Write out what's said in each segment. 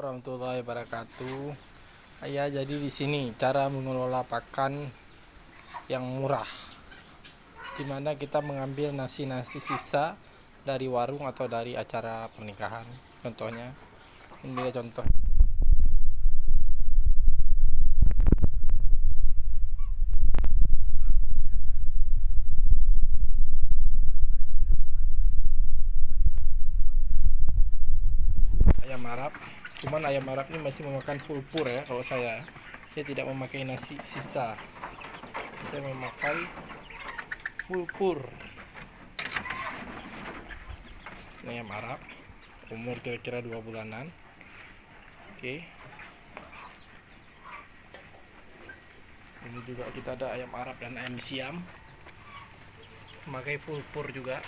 warahmatullahi wabarakatuh. Ya, jadi di sini cara mengelola pakan yang murah, dimana kita mengambil nasi-nasi sisa dari warung atau dari acara pernikahan. Contohnya, ini dia contoh. Ayam Arab, cuman ayam Arab ini masih memakan full pur ya. Kalau saya tidak memakai nasi sisa, saya memakai full pur. Ini ayam Arab, umur kira-kira 2 bulanan. Oke. Ini juga kita ada ayam Arab dan ayam Siam, memakai full pur juga.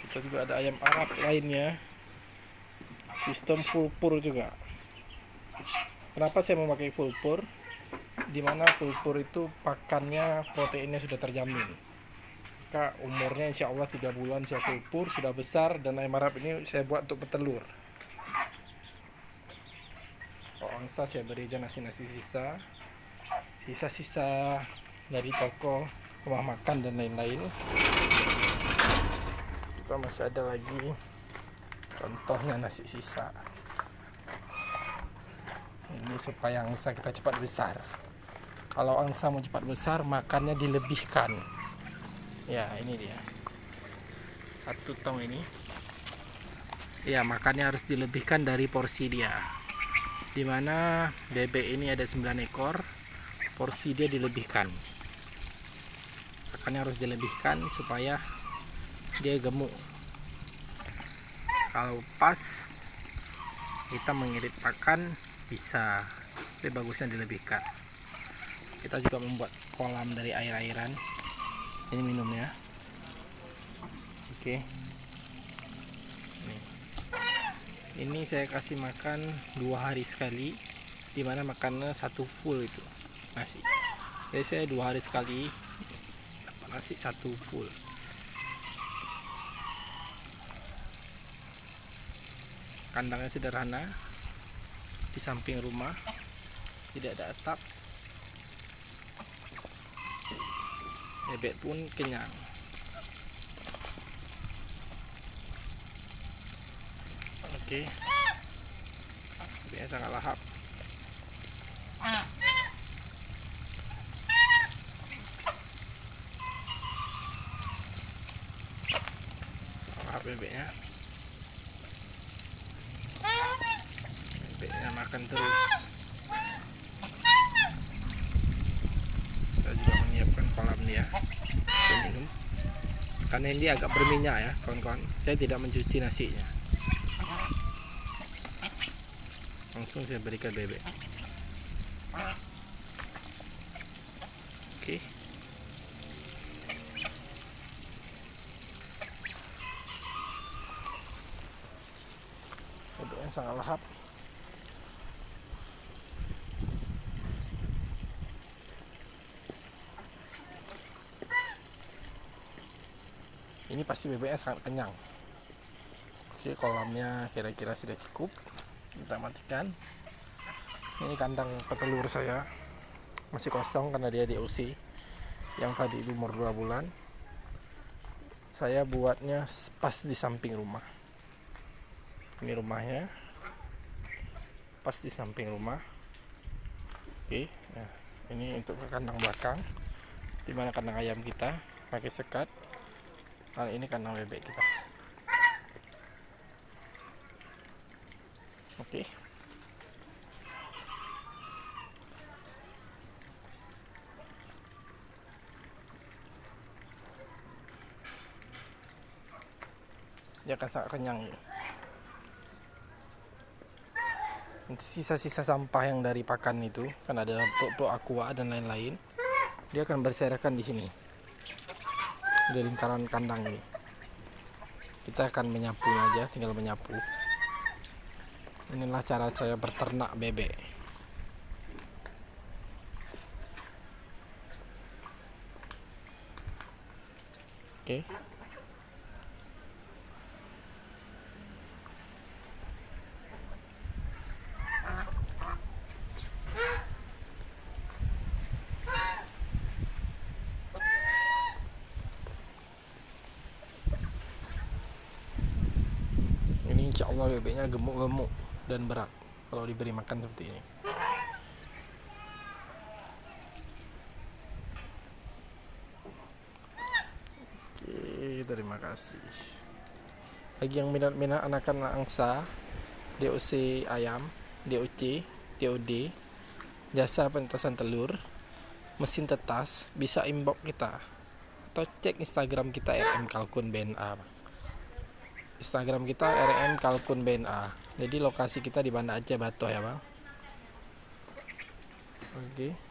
Kita juga ada ayam Arab lainnya, sistem full pur juga. Kenapa saya memakai full pur? Dimana full pur itu pakannya proteinnya sudah terjamin. Maka umurnya insya Allah 3 bulan saya full pur, sudah besar. Dan ayam Arab ini saya buat untuk bertelur. Kalau angsa saya beri aja nasi-nasi sisa dari toko, rumah makan dan lain-lain. Juga masih ada lagi contohnya nasi sisa. Ini supaya angsa kita cepat besar. Kalau angsa mau cepat besar, makannya dilebihkan. Ya, ini dia. 1 tong ini. Ya, makannya harus dilebihkan dari porsi dia. Dimana bebek ini ada 9 ekor, porsi dia dilebihkan. Makannya harus dilebihkan supaya dia gemuk. Kalau pas kita mengirit pakan, bisa, tapi bagusnya dilebihkan. Kita juga membuat kolam dari air-airan. Ini minumnya. Oke. Ini saya kasih makan 2 hari sekali, dimana makannya 1 full itu nasi. Jadi saya 2 hari sekali nasi 1 full. Kandangnya sederhana, di samping rumah, tidak ada atap. Bebek pun kenyang. Oke. Bebeknya sangat lahap. Sangat lahap bebeknya. Bebeknya makan terus. Saya juga menyiapkan kolam dia minum. Karena ini agak berminyak ya kawan-kawan. Saya tidak mencuci nasinya. Langsung saya berikan bebek. Oke. Bebeknya sangat lahap. Ini pasti bebeknya sangat kenyang. Oke, kolamnya kira-kira sudah cukup. Kita matikan. Ini kandang petelur saya masih kosong karena dia DOC. Yang tadi umur 2 bulan. Saya buatnya pas di samping rumah. Ini rumahnya, pas di samping rumah. Oke, nah, ini untuk ke kandang belakang, dimana kandang ayam kita pakai sekat. Nah, ini kandang bebek kita. Oke. Dia akan sangat kenyang ya. Sisa-sisa sampah yang dari pakan itu, kan ada tok-tok aqua dan lain-lain, dia akan berserakan di sini, di lingkaran kandang ini. Kita akan menyapu aja, tinggal menyapu. Inilah cara saya berternak bebek. Oke. Insya Allah bebeknya gemuk-gemuk dan berat kalau diberi makan seperti ini. Oke, terima kasih. Bagi yang minat-minat anakan angsa, DOC ayam, DOC, DOD, jasa penetasan telur, mesin tetas, bisa inbox kita atau cek Instagram kita RM Kalkun BNA. Instagram kita RM Kalkun BNA. Jadi lokasi kita di Banda Aceh Batu ya bang. Oke.